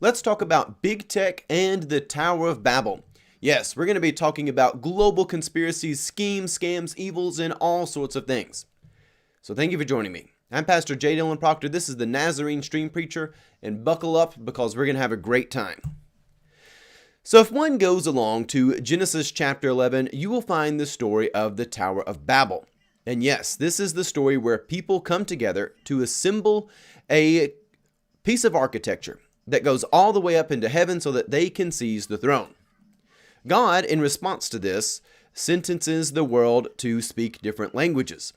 Let's talk about big tech and the Tower of Babel. Yes, we're going to be talking about global conspiracies, schemes, scams, evils, and all sorts of things. So thank you for joining me. I'm Pastor J. Dylan Proctor. This is the Nazarene Stream Preacher, and buckle up because we're going to have a great time. So if one goes along to Genesis chapter 11, you will find the story of the Tower of Babel. And yes, this is the story where people come together to assemble a piece of architecture that goes all the way up into heaven so that they can seize the throne. God, in response to this, sentences the world to speak different languages.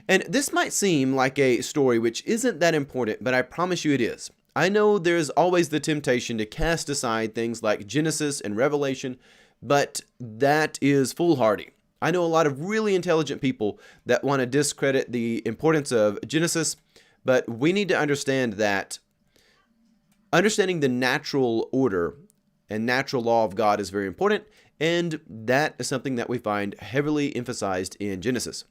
And this might seem like a story which isn't that important, but I promise you it is. I know there's always the temptation to cast aside things like Genesis and Revelation, but that is foolhardy. I know a lot of really intelligent people that want to discredit the importance of Genesis, but we need to understand that understanding the natural order and natural law of God is very important, and that is something that we find heavily emphasized in Genesis.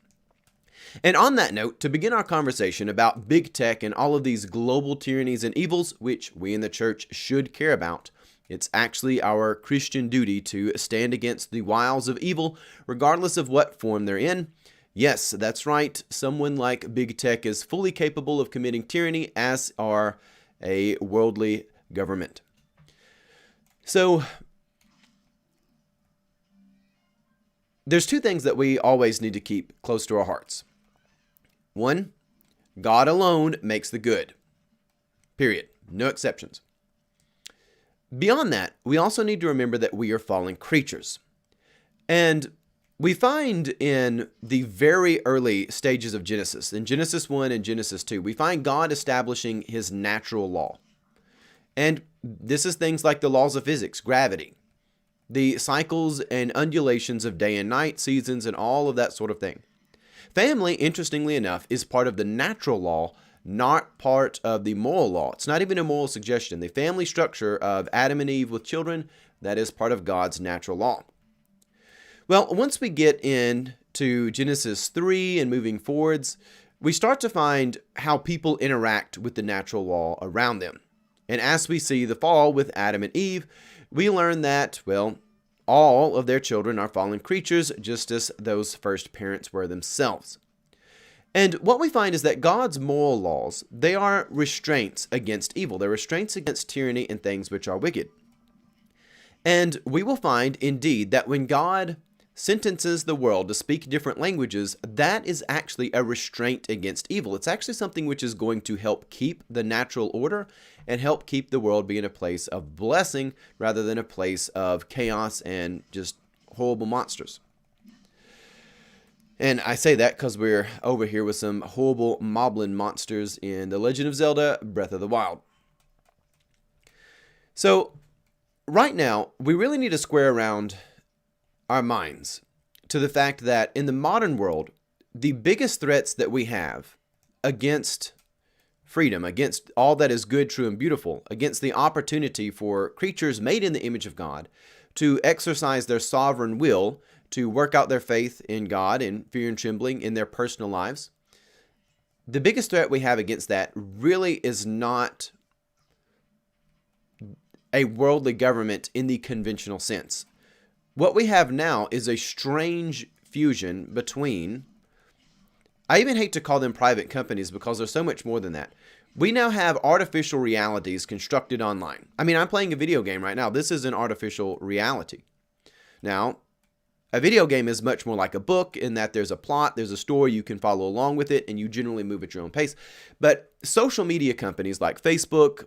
And on that note, to begin our conversation about big tech and all of these global tyrannies and evils, which we in the church should care about, it's actually our Christian duty to stand against the wiles of evil, regardless of what form they're in. Yes, that's right. Someone like big tech is fully capable of committing tyranny, as are a worldly government. So, there's two things that we always need to keep close to our hearts. One, God alone makes the good. Period. No exceptions. Beyond that, we also need to remember that we are fallen creatures. And we find in the very early stages of Genesis, in Genesis 1 and Genesis 2, we find God establishing his natural law. And this is things like the laws of physics, gravity, the cycles and undulations of day and night, seasons, and all of that sort of thing. Family, interestingly enough, is part of the natural law, not part of the moral law. It's not even a moral suggestion. The family structure of Adam and Eve with children, that is part of God's natural law. Well, once we get into Genesis 3 and moving forwards, we start to find how people interact with the natural law around them. And as we see the fall with Adam and Eve, we learn that, well, all of their children are fallen creatures, just as those first parents were themselves. And what we find is that God's moral laws, they are restraints against evil. They're restraints against tyranny and things which are wicked. And we will find, indeed, that when God sentences the world to speak different languages, that is actually a restraint against evil. It's actually something which is going to help keep the natural order and help keep the world being a place of blessing rather than a place of chaos and just horrible monsters. And I say that because we're over here with some horrible moblin monsters in The Legend of Zelda: Breath of the Wild. So, right now, we really need to square around our minds to the fact that in the modern world, the biggest threats that we have against freedom, against all that is good, true, and beautiful, against the opportunity for creatures made in the image of God to exercise their sovereign will, to work out their faith in God in fear and trembling in their personal lives, the biggest threat we have against that really is not a worldly government in the conventional sense. What we have now is a strange fusion between, I even hate to call them private companies because they're so much more than that. We now have artificial realities constructed online. I mean, I'm playing a video game right now. This is an artificial reality. Now, a video game is much more like a book in that there's a plot, there's a story, you can follow along with it, and you generally move at your own pace. But social media companies like Facebook,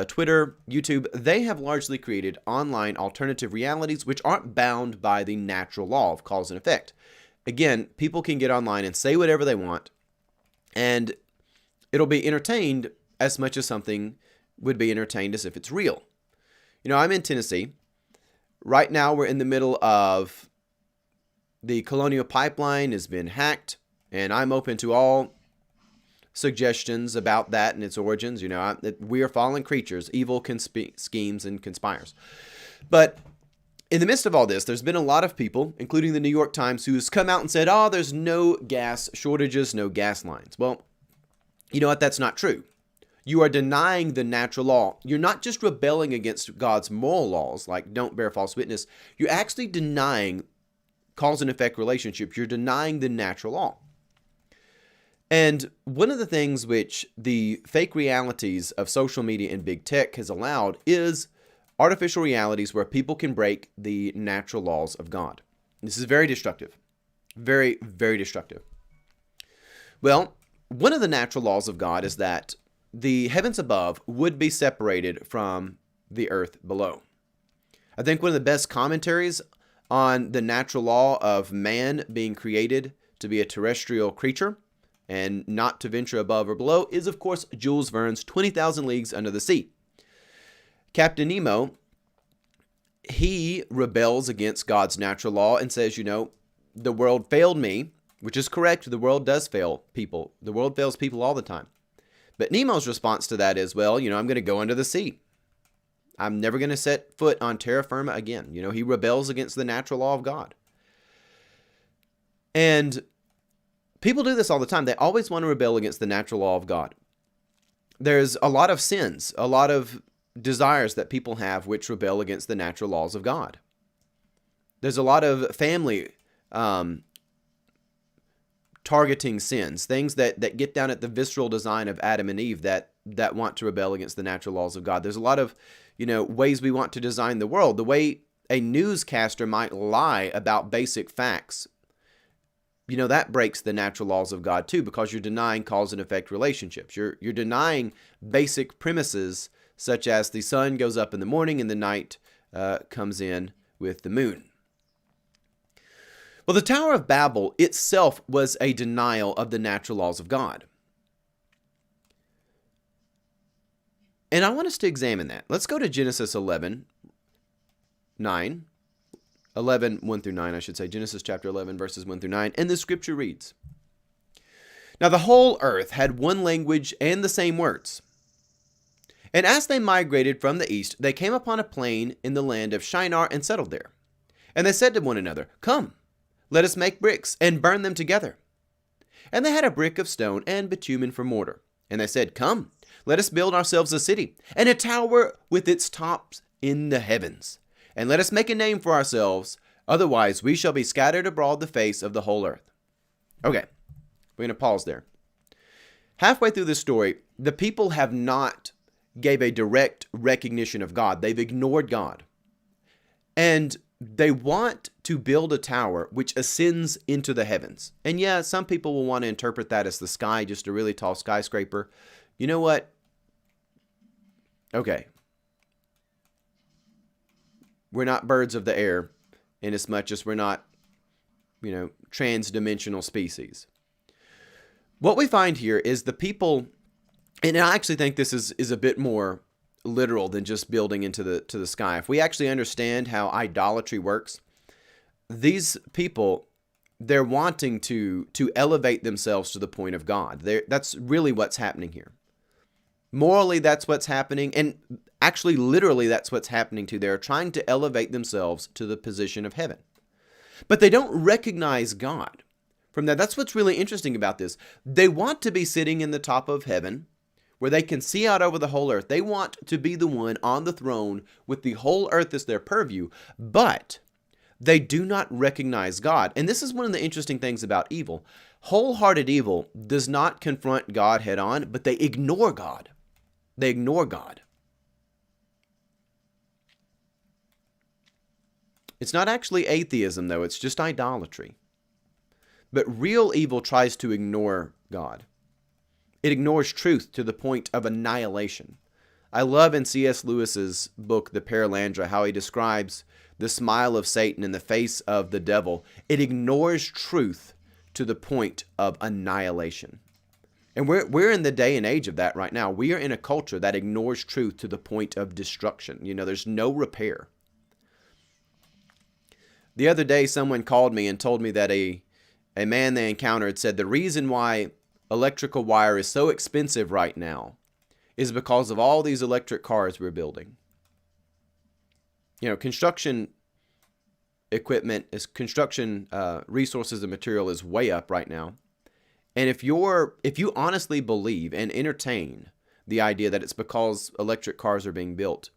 Twitter, YouTube, they have largely created online alternative realities which aren't bound by the natural law of cause and effect. Again, people can get online and say whatever they want, and it'll be entertained as much as something would be entertained as if it's real. You know, I'm in Tennessee. Right now, we're in the middle of the Colonial Pipeline has been hacked, and I'm open to all suggestions about that and its origins. You know, we are fallen creatures, evil schemes and conspires. But in the midst of all this, there's been a lot of people, including the New York Times, who's come out and said, oh, there's no gas shortages, no gas lines. Well, you know what? That's not true. You are denying the natural law. You're not just rebelling against God's moral laws, like don't bear false witness. You're actually denying cause and effect relationships. You're denying the natural law. And one of the things which the fake realities of social media and big tech has allowed is artificial realities where people can break the natural laws of God. This is very destructive. Very, very destructive. Well, one of the natural laws of God is that the heavens above would be separated from the earth below. I think one of the best commentaries on the natural law of man being created to be a terrestrial creature and not to venture above or below is, of course, Jules Verne's 20,000 Leagues Under the Sea. Captain Nemo, he rebels against God's natural law and says, the world failed me, which is correct. The world does fail people. The world fails people all the time. But Nemo's response to that is, I'm going to go under the sea. I'm never going to set foot on terra firma again. He rebels against the natural law of God. And people do this all the time. They always want to rebel against the natural law of God. There's a lot of sins, a lot of desires that people have which rebel against the natural laws of God. There's a lot of family targeting sins, things that get down at the visceral design of Adam and Eve that want to rebel against the natural laws of God. There's a lot of, ways we want to design the world. The way a newscaster might lie about basic facts, that breaks the natural laws of God too, because you're denying cause and effect relationships. You're denying basic premises such as the sun goes up in the morning and the night comes in with the moon. Well, the Tower of Babel itself was a denial of the natural laws of God. And I want us to examine that. Let's go to Genesis 11, 1 through 9, I should say. Genesis chapter 11, verses 1 through 9. And the scripture reads, "Now the whole earth had one language and the same words. And as they migrated from the east, they came upon a plain in the land of Shinar and settled there. And they said to one another, 'Come, let us make bricks and burn them together.' And they had a brick of stone and bitumen for mortar. And they said, 'Come, let us build ourselves a city, and a tower with its tops in the heavens. And let us make a name for ourselves, otherwise we shall be scattered abroad the face of the whole earth.'" Okay, we're going to pause there. Halfway through this story, the people have not gave a direct recognition of God. They've ignored God. And they want to build a tower which ascends into the heavens. And yeah, some people will want to interpret that as the sky, just a really tall skyscraper. You know what? Okay. We're not birds of the air in as much as we're not, trans-dimensional species. What we find here is the people, and I actually think this is a bit more literal than just building into the sky. If we actually understand how idolatry works, these people, they're wanting to elevate themselves to the point of God. That's really what's happening here. Morally, that's what's happening, and actually, literally, that's what's happening too. They're trying to elevate themselves to the position of heaven. But they don't recognize God. From that, that's what's really interesting about this. They want to be sitting in the top of heaven, where they can see out over the whole earth. They want to be the one on the throne with the whole earth as their purview, but they do not recognize God. And this is one of the interesting things about evil. Wholehearted evil does not confront God head on, but they ignore God. They ignore God. It's not actually atheism, though. It's just idolatry. But real evil tries to ignore God. It ignores truth to the point of annihilation. I love in C.S. Lewis's book, The Paralandra, how he describes the smile of Satan in the face of the devil. It ignores truth to the point of annihilation. And we're in the day and age of that right now. We are in a culture that ignores truth to the point of destruction. There's no repair. The other day, someone called me and told me that a man they encountered said the reason why electrical wire is so expensive right now is because of all these electric cars we're building. Construction equipment, construction resources and material is way up right now. And if you honestly believe and entertain the idea that it's because electric cars are being built.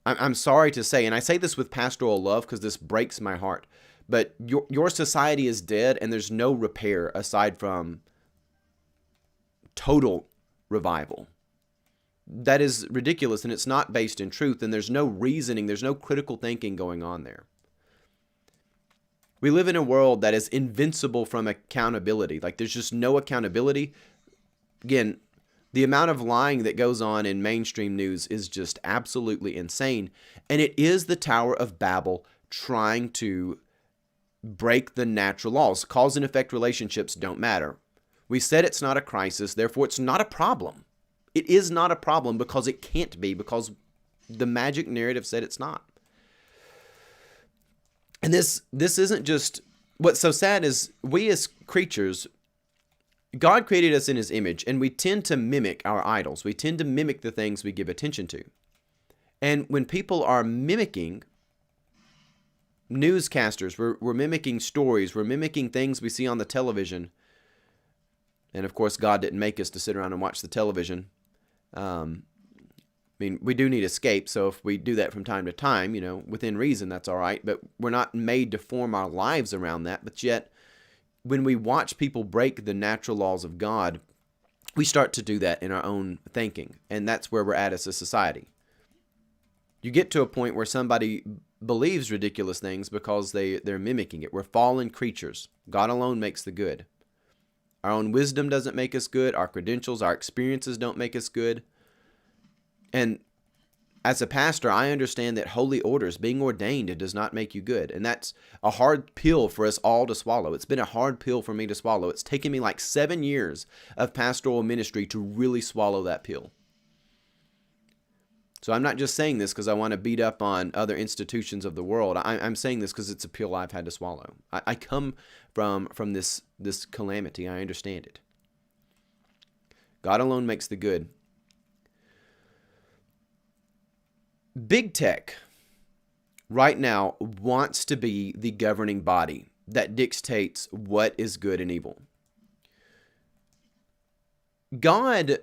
I'm sorry to say, and I say this with pastoral love because this breaks my heart, but your society is dead and there's no repair aside from total revival. That is ridiculous, and it's not based in truth, and there's no reasoning, there's no critical thinking going on there. We live in a world that is invincible from accountability. Like, there's just no accountability. Again, the amount of lying that goes on in mainstream news is just absolutely insane, and it is the Tower of Babel trying to break the natural laws. Cause and effect relationships don't matter. We said it's not a crisis, therefore it's not a problem. It is not a problem because it can't be, because the magic narrative said it's not. And this isn't just, what's so sad is we as creatures, God created us in his image, and we tend to mimic our idols. We tend to mimic the things we give attention to. And when people are mimicking newscasters, we're mimicking stories, we're mimicking things we see on the television. And of course, God didn't make us to sit around and watch the television. We do need escape, so if we do that from time to time, within reason, that's all right. But we're not made to form our lives around that. But yet, when we watch people break the natural laws of God, we start to do that in our own thinking. And that's where we're at as a society. You get to a point where somebody believes ridiculous things because they're mimicking it. We're fallen creatures. God alone makes the good. Our own wisdom doesn't make us good. Our credentials, our experiences don't make us good. And as a pastor, I understand that holy orders, being ordained, it does not make you good. And that's a hard pill for us all to swallow. It's been a hard pill for me to swallow. It's taken me like 7 years of pastoral ministry to really swallow that pill. So I'm not just saying this because I want to beat up on other institutions of the world. I'm saying this because it's a pill I've had to swallow. I come from this calamity. I understand it. God alone makes the good. Big tech right now wants to be the governing body that dictates what is good and evil. God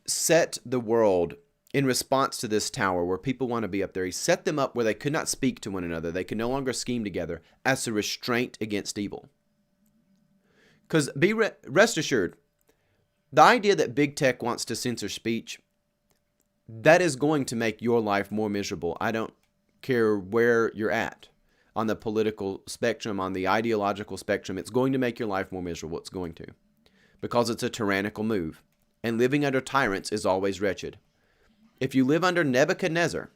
set the world in response to this tower where people want to be up there. He set them up where they could not speak to one another. They could no longer scheme together as a restraint against evil. Because rest assured, the idea that big tech wants to censor speech, that is going to make your life more miserable. I don't care where you're at on the political spectrum, on the ideological spectrum. It's going to make your life more miserable. It's going to. Because it's a tyrannical move. And living under tyrants is always wretched. If you live under Nebuchadnezzar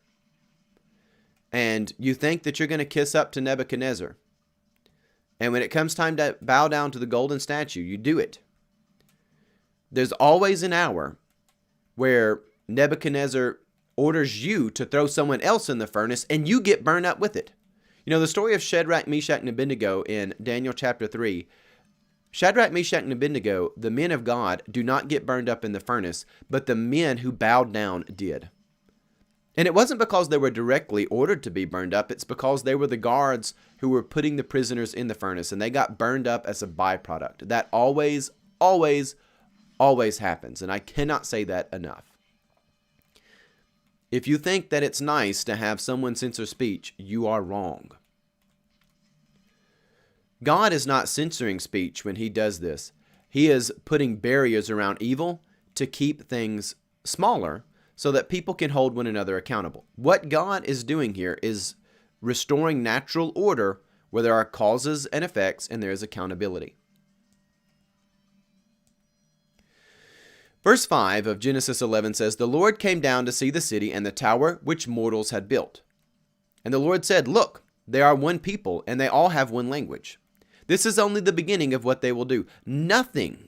and you think that you're going to kiss up to Nebuchadnezzar, and when it comes time to bow down to the golden statue, you do it. There's always an hour where Nebuchadnezzar orders you to throw someone else in the furnace and you get burned up with it. The story of Shadrach, Meshach, and Abednego in Daniel chapter 3, Shadrach, Meshach, and Abednego, the men of God, do not get burned up in the furnace, but the men who bowed down did. And it wasn't because they were directly ordered to be burned up. It's because they were the guards who were putting the prisoners in the furnace, and they got burned up as a byproduct. That always, always, always happens, and I cannot say that enough. If you think that it's nice to have someone censor speech, you are wrong. God is not censoring speech when he does this. He is putting barriers around evil to keep things smaller so that people can hold one another accountable. What God is doing here is restoring natural order where there are causes and effects and there is accountability. Verse 5 of Genesis 11 says, "The Lord came down to see the city and the tower which mortals had built. And the Lord said, Look, they are one people, and they all have one language. This is only the beginning of what they will do. Nothing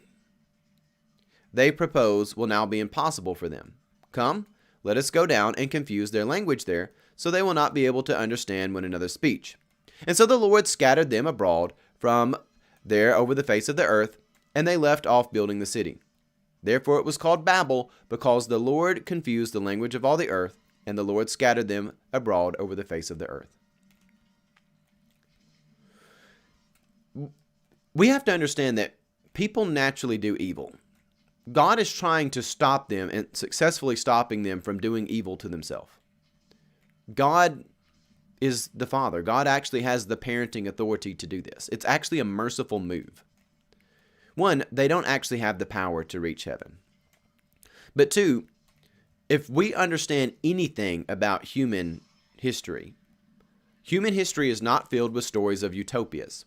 they propose will now be impossible for them. Come, let us go down and confuse their language there, so they will not be able to understand one another's speech. And so the Lord scattered them abroad from there over the face of the earth, and they left off building the city. Therefore it was called Babel, because the Lord confused the language of all the earth, and the Lord scattered them abroad over the face of the earth." We have to understand that people naturally do evil. God is trying to stop them and successfully stopping them from doing evil to themselves. God is the Father. God actually has the parenting authority to do this. It's actually a merciful move. One, they don't actually have the power to reach heaven. But two, if we understand anything about human history is not filled with stories of utopias.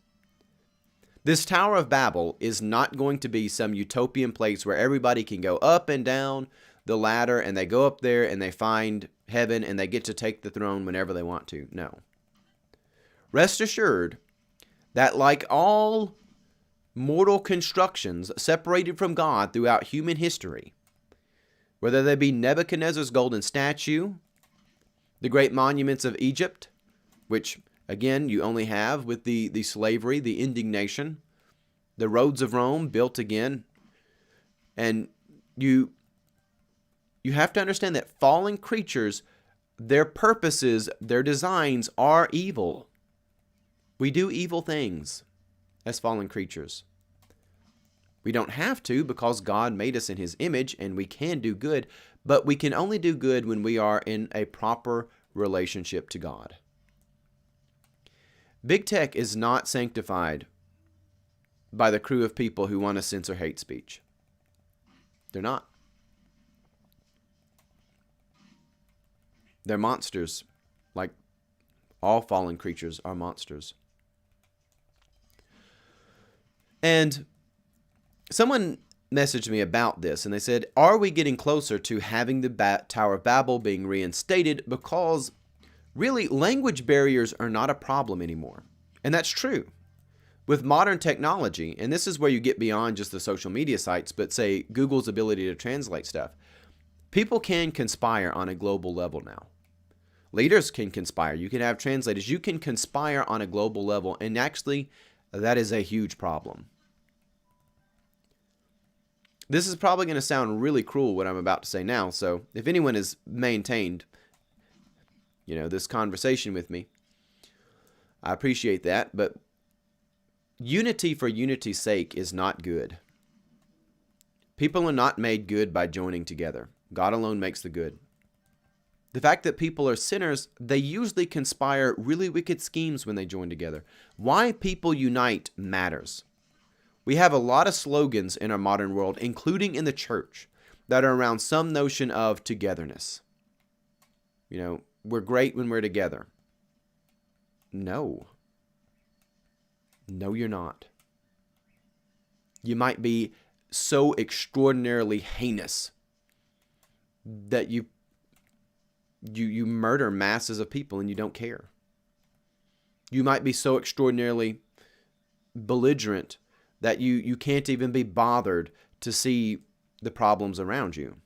This Tower of Babel is not going to be some utopian place where everybody can go up and down the ladder and they go up there and they find heaven and they get to take the throne whenever they want to. No. Rest assured that like all mortal constructions separated from God throughout human history, whether they be Nebuchadnezzar's golden statue, the great monuments of Egypt, which again you only have with the slavery, the indignation, the roads of Rome built again, and you have to understand that fallen creatures, their purposes, their designs are evil. We do evil things as fallen creatures. We don't have to because God made us in His image and we can do good, but we can only do good when we are in a proper relationship to God. Big tech is not sanctified by the crew of people who want to censor hate speech. They're not. They're monsters, like all fallen creatures are monsters. And someone messaged me about this, and they said, are we getting closer to having the Tower of Babel being reinstated? Because really, language barriers are not a problem anymore. And that's true. With modern technology, and this is where you get beyond just the social media sites, but say Google's ability to translate stuff, people can conspire on a global level now. Leaders can conspire. You can have translators. You can conspire on a global level, and actually, that is a huge problem. This is probably going to sound really cruel, what I'm about to say now, so if anyone has maintained, this conversation with me, I appreciate that, but unity for unity's sake is not good. People are not made good by joining together. God alone makes the good. The fact that people are sinners, they usually conspire really wicked schemes when they join together. Why people unite matters. We have a lot of slogans in our modern world, including in the church, that are around some notion of togetherness. We're great when we're together. No. No, you're not. You might be so extraordinarily heinous that you murder masses of people and you don't care. You might be so extraordinarily belligerent that you can't even be bothered to see the problems around you.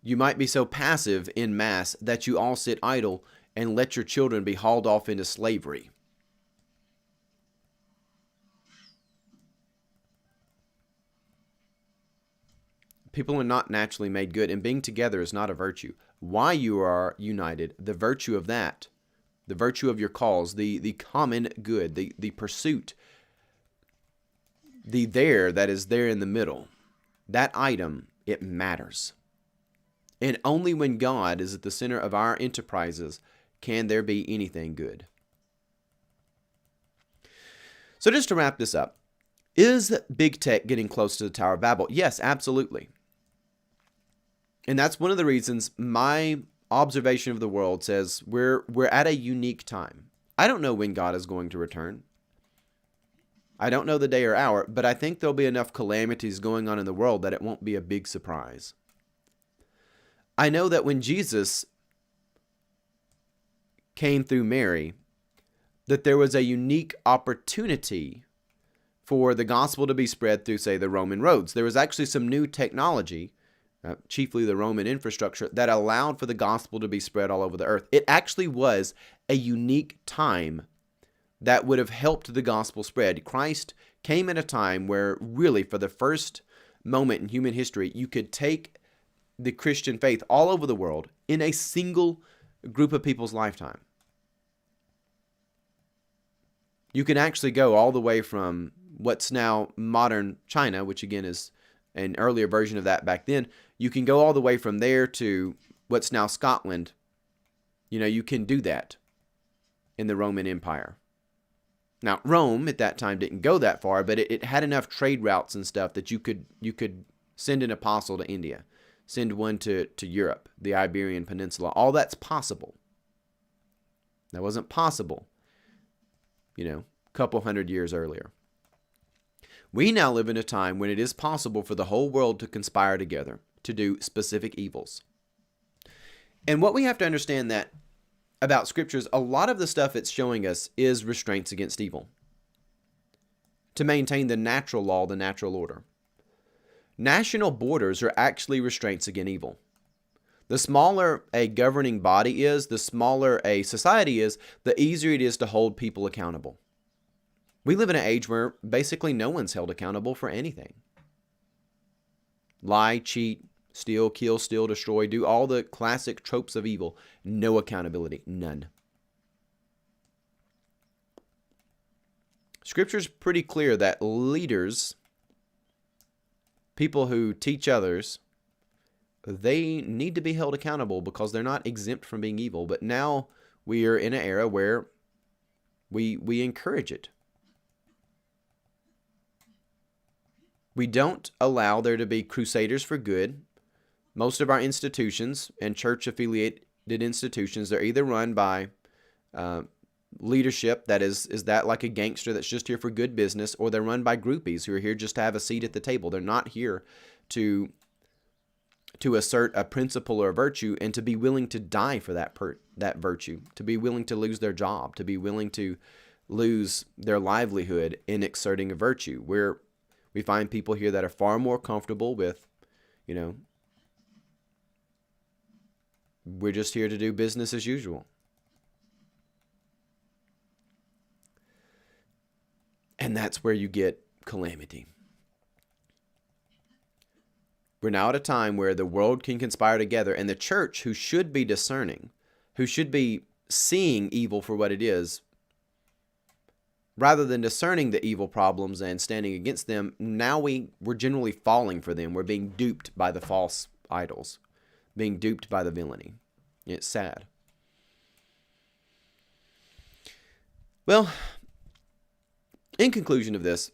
You might be so passive in mass that you all sit idle and let your children be hauled off into slavery. People are not naturally made good, and being together is not a virtue. Why you are united, the virtue of that, the virtue of your cause, the common good, the pursuit, the there that is there in the middle, that item, it matters. And only when God is at the center of our enterprises can there be anything good. So just to wrap this up, is big tech getting close to the Tower of Babel? Yes, absolutely. And that's one of the reasons my observation of the world says we're at a unique time. I don't know when God is going to return. I don't know the day or hour, but I think there'll be enough calamities going on in the world that it won't be a big surprise. I know that when Jesus came through Mary, that there was a unique opportunity for the gospel to be spread through, say, the Roman roads. There was actually some new technology, chiefly the Roman infrastructure, that allowed for the gospel to be spread all over the earth. It actually was a unique time that would have helped the gospel spread. Christ came at a time where really, for the first moment in human history, you could take the Christian faith all over the world in a single group of people's lifetime. You can actually go all the way from what's now modern China, which again is an earlier version of that back then. You can go all the way from there to what's now Scotland. You can do that in the Roman Empire. Now, Rome at that time didn't go that far, but it had enough trade routes and stuff that you could send an apostle to India, send one to Europe, the Iberian Peninsula. All that's possible. That wasn't possible, a couple hundred years earlier. We now live in a time when it is possible for the whole world to conspire together to do specific evils. And what we have to understand that about scriptures, a lot of the stuff it's showing us is restraints against evil to maintain the natural law, the natural order. National borders are actually restraints against evil. The smaller a governing body is, the smaller a society is, the easier it is to hold people accountable. We live in an age where basically no one's held accountable for anything. Lie, cheat, steal, kill, steal, destroy, do all the classic tropes of evil. No accountability, none. Scripture's pretty clear that leaders, people who teach others, they need to be held accountable because they're not exempt from being evil. But now we are in an era where we encourage it. We don't allow there to be crusaders for good. Most of our institutions and church-affiliated institutions, they're either run by leadership that is that like a gangster that's just here for good business, or they're run by groupies who are here just to have a seat at the table. They're not here to assert a principle or a virtue and to be willing to die for that virtue, to be willing to lose their job, to be willing to lose their livelihood in exerting a virtue. We find people here that are far more comfortable with, we're just here to do business as usual. And that's where you get calamity. We're now at a time where the world can conspire together, and the church, who should be discerning, who should be seeing evil for what it is, rather than discerning the evil problems and standing against them, now we're generally falling for them. We're being duped by the false idols, being duped by the villainy. It's sad. Well, in conclusion of this,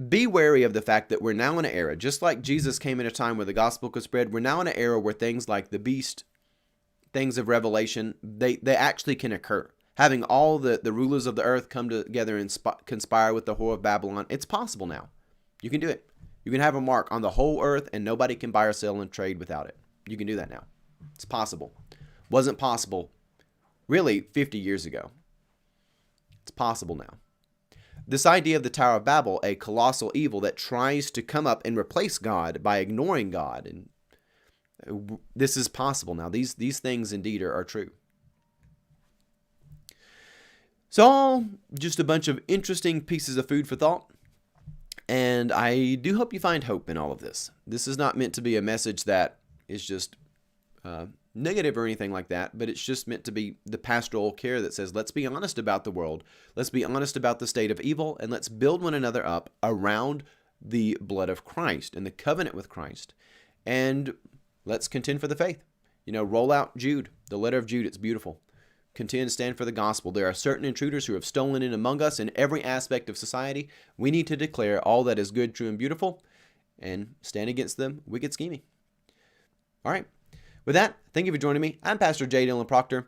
be wary of the fact that we're now in an era, just like Jesus came in a time where the gospel could spread, we're now in an era where things like the beast, things of Revelation, they actually can occur. Having all the rulers of the earth come together and conspire with the whore of Babylon, it's possible now. You can do it. You can have a mark on the whole earth and nobody can buy or sell and trade without it. You can do that now. It's possible. Wasn't possible really 50 years ago. It's possible now. This idea of the Tower of Babel, a colossal evil that tries to come up and replace God by ignoring God, and this is possible now. These things indeed are true. So all just a bunch of interesting pieces of food for thought, and I do hope you find hope in all of this. This is not meant to be a message that is just negative or anything like that, but it's just meant to be the pastoral care that says, let's be honest about the world, let's be honest about the state of evil, and let's build one another up around the blood of Christ and the covenant with Christ, and let's contend for the faith. Roll out Jude, the letter of Jude. It's beautiful. Contend, stand for the gospel. There are certain intruders who have stolen in among us in every aspect of society. We need to declare all that is good, true, and beautiful, and stand against them wicked scheming. All right. With that, thank you for joining me. I'm Pastor J. Dylan Proctor.